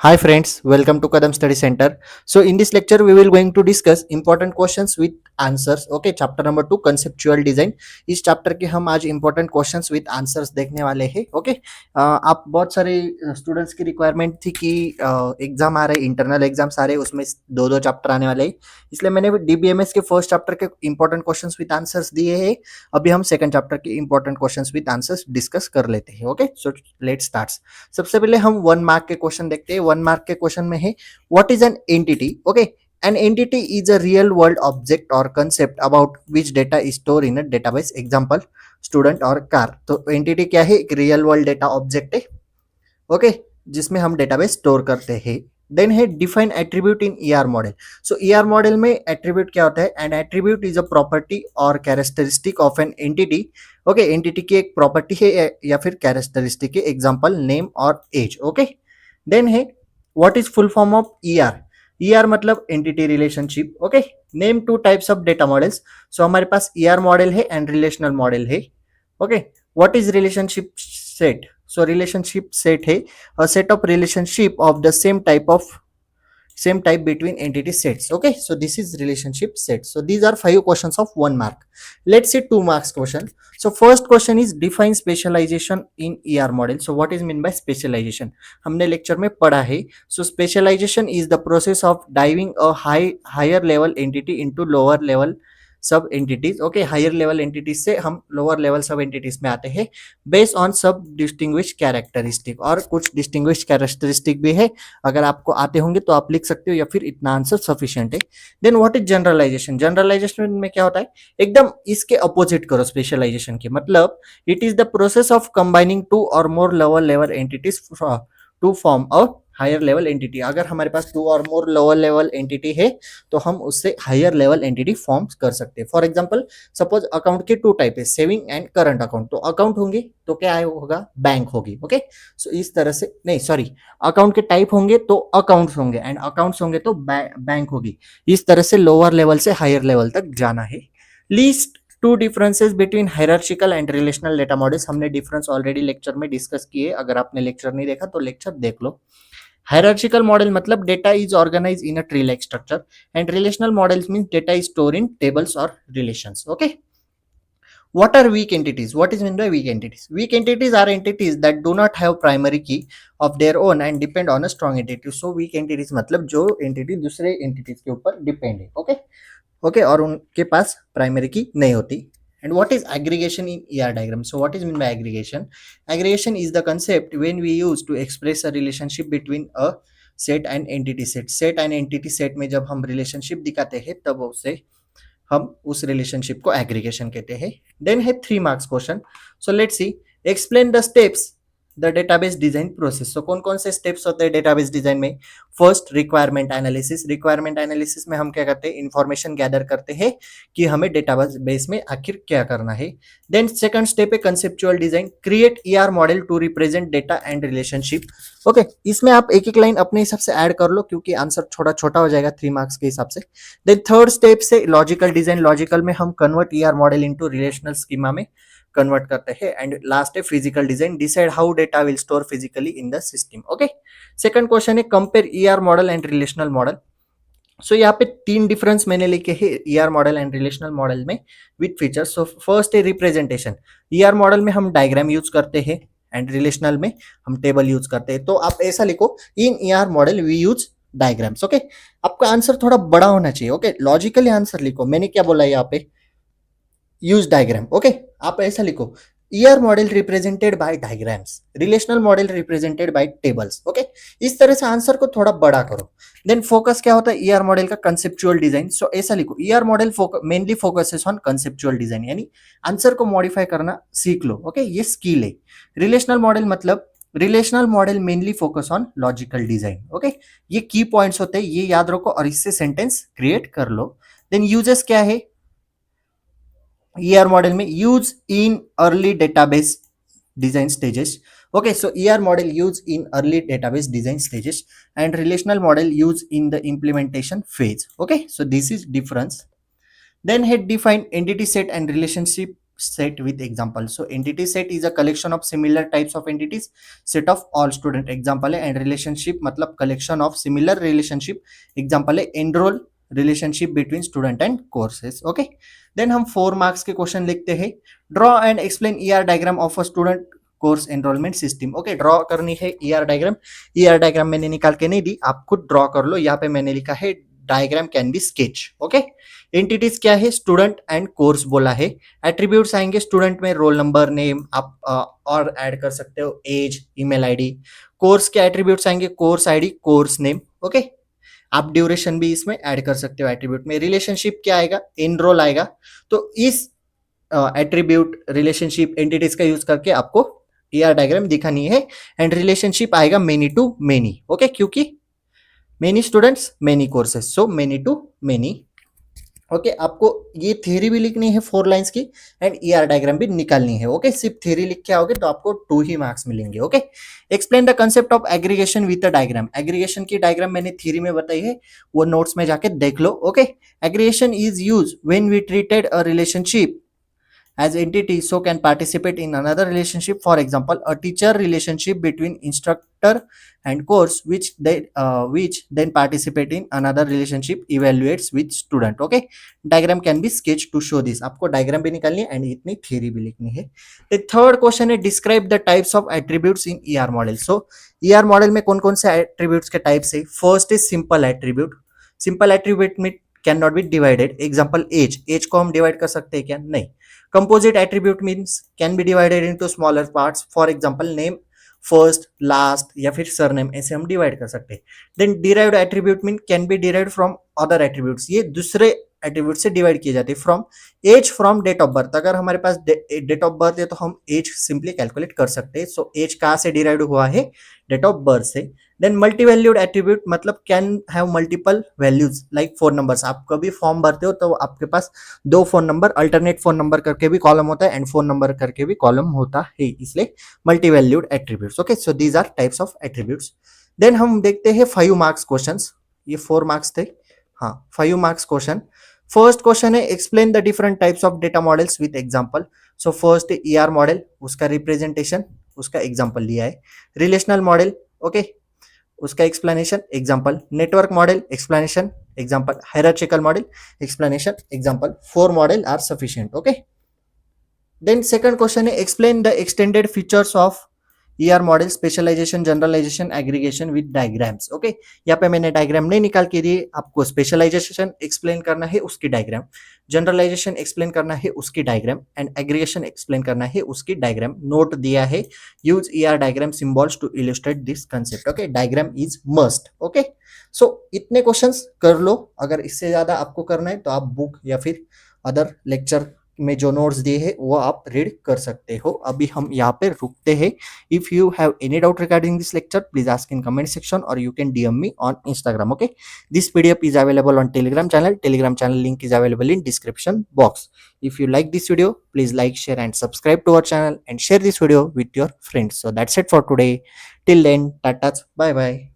Hi friends, welcome to Kadam Study Center. So in this lecture we will going to discuss important questions with answers. Okay, chapter number 2 conceptual design. इस chapter के हम आज important questions with answers देखने वाले हैं. Okay, आप बहुत सारे स्टूडेंट्स की रिक्वायरमेंट थी कि एग्जाम आ रहे, इंटरनल एग्जाम्स आ रहे, उसमें दो दो चैप्टर आने वाले हैं, इसलिए मैंने डीबीएमएस के फर्स्ट चैप्टर के इंपॉर्टेंट क्वेश्चंस विद आंसर्स दिए हैं. अभी हम सेकंड चैप्टर के important questions with answers discuss कर लेते हैं. Okay, so let's start. सबसे पहले हम 1 मार्क के क्वेश्चन देखते हैं. 1 मार्क के क्वेश्चन में है what is an entity. Okay, an entity is a real world object or concept about which data is stored in a database. Example, student और car. तो entity क्या है? एक real world data object है. Okay, जिसमें हम database store करते हैं. देन है define attribute in ER model. So ER model में एट्रीब्यूट क्या होता है? An attribute is a property और characteristic of an entity. Okay, entity की एक प्रॉपर्टी है या फिर कैरेक्टरिस्टिक है. एग्जांपल नेम और एज. ओके, देन है what is full form of ER. ER मतलब entity relationship. Okay, name two types of data models. सो हमारे पास ईआर मॉडल है एंड रिलेशनल मॉडल है. Okay, what is relationship set. So relationship set है a set of relationship of the same type between entity sets. Okay, so this is relationship set. So these are 5 questions of 1 mark. Let's see 2 marks question. So first question is define specialization in ER model. So what is mean by specialization? हमने lecture में पढ़ा है. So specialization is the process of diving a higher level entity into lower level sub entities. Okay, higher level entities से हम lower level sub entities में आते हैं based on सब डिस्टिंग्विश कैरेक्टरिस्टिक. और कुछ डिस्टिंग्विश कैरेक्टरिस्टिक भी है, अगर आपको आते होंगे तो आप लिख सकते हो या फिर इतना आंसर सफिशिएंट है. Then what is generalization. Generalization में क्या होता है? एकदम इसके अपोजिट करो स्पेशलाइजेशन के. मतलब it is the process of combining 2 और more lower level entities to form a higher level entity. अगर हमारे पास 2 और मोर लोअर लेवल एंटिटी है तो हम उससे हायर लेवल एंटिटी फॉर्म कर सकते हैं. फॉर एग्जांपल, सपोज अकाउंट के 2 टाइप है, सेविंग एंड करंट अकाउंट. तो अकाउंट होंगे तो क्या होगा? बैंक होगी. ओके, सो इस तरह से, नहीं सॉरी, अकाउंट के टाइप होंगे तो अकाउंट्स होंगे एंड अकाउंट्स होंगे तो बैंक होगी. इस तरह से लोअर लेवल से हायर लेवल तक जाना है. Least 2 differences between hierarchical and relational data models. हमने डिफरेंस ऑलरेडी लेक्चर में डिस्कस किए. अगर आपने लेक्चर नहीं देखा तो लेक्चर देख लो. Hierarchical model मतलब data is organized in a tree-like structure, and relational models means data is stored in tables or relations. Okay. What are weak entities? What is meant by weak entities? Weak entities are entities that do not have primary key of their own and depend on a strong entity. So weak entities मतलब जो entity दूसरे entities के ऊपर depend है. Okay. Okay, और उनके पास primary key नहीं होती. And what is aggregation in ER diagram? So what is meant by aggregation? Aggregation is the concept when we use to express a relationship between a set and entity set. Set and entity set में जब हम relationship दिखाते हैं तब उसे हम उस relationship को aggregation कहते हैं. Then है 3 marks question. So let's see. Explain the steps the database design process. So कौन कौन से स्टेप्स होते हैं डेटाबेस डिजाइन में? First, requirement analysis. Requirement analysis में हम क्या करते हैं? इंफॉर्मेशन गैदर करते हैं कि हमें डेटाबेस में आखिर क्या करना है. देन सेकंड स्टेप है conceptual design. Create ER model to represent data and relationship. Okay, इसमें आप एक एक लाइन अपने हिसाब से ऐड कर लो क्योंकि आंसर छोटा छोटा हो जाएगा 3 मार्क्स के हिसाब से. देन थर्ड स्टेप से लॉजिकल डिजाइन. लॉजिकल में हम convert ER model into relational schema में कन्वर्ट करते हैं. एंड लास्ट है physical design. Decide how data will store physically in the system. Okay, second question है compare ER model and relational model. So यहाँ पे 3 difference मैंने लिखे हैं ER model and relational model में विद फीचर्स. सो फर्स्ट है representation. ER model में हम डायग्राम यूज करते हैं एंड रिलेशनल में हम टेबल यूज करते हैं. तो आप ऐसा लिखो, in ER model we use diagrams. Okay, आपका आंसर थोड़ा बड़ा होना चाहिए. ओके, लॉजिकली आंसर लिखो. मैंने क्या बोला यहाँ पे? Use diagram. ओके, आप ऐसा लिखो, ER model represented by diagrams, relational model represented by tables. Okay, इस तरह से आंसर को थोड़ा बड़ा करो. देन फोकस क्या होता है ईआर मॉडल का? Conceptual design. सो ऐसा लिखो, ER model mainly focuses on conceptual design, यानी आंसर को मॉडिफाई करना सीख लो. ओके, ये स्किल है. रिलेशनल मॉडल मतलब relational model mainly focus on logical design. Okay, ये की पॉइंट्स होते हैं, ये याद रखो और इससे सेंटेंस क्रिएट कर लो. देन यूजेस क्या है ER model में? use in early database design stages. Okay, so ER model use in early database design stages and relational model use in the implementation phase. Okay, so this is difference. Then head define entity set and relationship set with example. So entity set is a collection of similar types of entities, set of all student example है, and relationship मतलब collection of similar relationship example है, enroll relationship between student and courses. Okay, then हम 4 marks के question लिखते हैं. Draw and explain ER diagram of a student course enrolment system. Okay, draw करनी है ER diagram. ER diagram मैंने निकाल के नहीं दी, आप खुद ड्रॉ कर लो. यहाँ पे मैंने लिखा है diagram can be sketch. Okay, entities क्या है, स्टूडेंट एंड कोर्स बोला है. एट्रीब्यूट्स आएंगे स्टूडेंट में रोल नंबर, नेम, आप और ऐड कर सकते हो एज, ईमेल आईडी. कोर्स के एट्रीब्यूट्स आएंगे course ID, course name. Okay, आप ड्यूरेशन भी इसमें ऐड कर सकते हो एट्रीब्यूट में. रिलेशनशिप क्या आएगा, एनरोल आएगा. तो इस एट्रीब्यूट रिलेशनशिप एंटिटीज का यूज करके आपको ईआर डायग्राम दिखानी है. एंड रिलेशनशिप आएगा मेनी टू मेनी. ओके, क्योंकि many students many courses, so many to many. Okay, आपको ये थ्योरी भी लिखनी है 4 लाइंस की एंड ईआर डायग्राम भी निकालनी है. ओके, सिर्फ थ्योरी लिख के आओगे तो आपको 2 ही मार्क्स मिलेंगे. Okay, explain the concept of aggregation with a diagram. Aggregation की डायग्राम मैंने थ्योरी में बताई है, वो नोट्स में जाके देख लो. Okay, aggregation is use when we treated a relationship as entity so can participate in another relationship. For example, a teacher relationship between instructor and course which then participate in another relationship evaluates with student. Okay, diagram can be sketched to show this. आपको diagram भी निकालनी है and इतनी theory भी लिखनी है. The third question है describe the types of attributes in ER model. So ER model में कौन कौन से attributes के types है. First is simple attribute. Simple attribute में can not be divided. Example age, age को हम डिवाइड कर सकते हैं क्या, नहीं. Composite attribute means can be divided into smaller parts. For example name, first, last या फिर सरनेम, ऐसे हम डिवाइड कर सकते हैं. Then derived attribute mean can be derived from other attributes. ये दूसरे एट्रीब्यूट से डिवाइड किए जाते हैं. From age, from date of birth. अगर हमारे पास डेट ऑफ बर्थ है तो हम एज सिंपली कैलकुलेट कर सकते हैं. सो एज कहाँ से डिराइव्ड हुआ है, डेट ऑफ बर्थ से. देन मल्टी वैल्यूड एट्रीब्यूट मतलब can have multiple values like 4 numbers. आप कभी फॉर्म भरते हो तो आपके पास 2 phone number, alternate phone number करके भी कॉलम होता है एंड फोन नंबर करके भी कॉलम होता है, इसलिए multi valued attributes. Okay, so these are types of attributes. Then हम देखते हैं 5 मार्क्स क्वेश्चंस. ये 4 मार्क्स थे, हाँ 5 मार्क्स क्वेश्चन. फर्स्ट क्वेश्चन है explain the different types of data models with example. So first है ईआर मॉडल, उसका representation, उसका एग्जांपल लिया है. रिलेशनल मॉडल, ओके, उसका explanation, example. Network model, explanation, example. Hierarchical model, explanation, example. 4 model are sufficient. Okay, then second question है explain the extended features of ER model, specialization, generalization, aggregation with diagrams. Okay, यहाँ पे मैंने diagram नहीं निकाल के दिए, आपको specialisation explain करना है उसकी डायग्राम, जनरलाइजेशन एक्सप्लेन करना है उसकी डायग्राम एंड एग्रीगेशन एक्सप्लेन करना है उसकी डायग्राम. नोट दिया है use ER diagram symbols to illustrate this concept. Okay, diagram is must. Okay, so इतने क्वेश्चंस कर लो. अगर इससे ज्यादा आपको करना है तो आप बुक या फिर अदर लेक्चर में जो नोट्स दिए हैं वो आप रीड कर सकते हो. अभी हम यहाँ पे रुकते हैं. If you have any doubt regarding this lecture please ask in comment section और you can DM me on Instagram. Okay, this PDF is available on Telegram channel. Telegram channel link is available in description box. If you like this video, please like, share and subscribe to our channel and share this video with your friends. So that's it for today. Till then, tata, bye bye.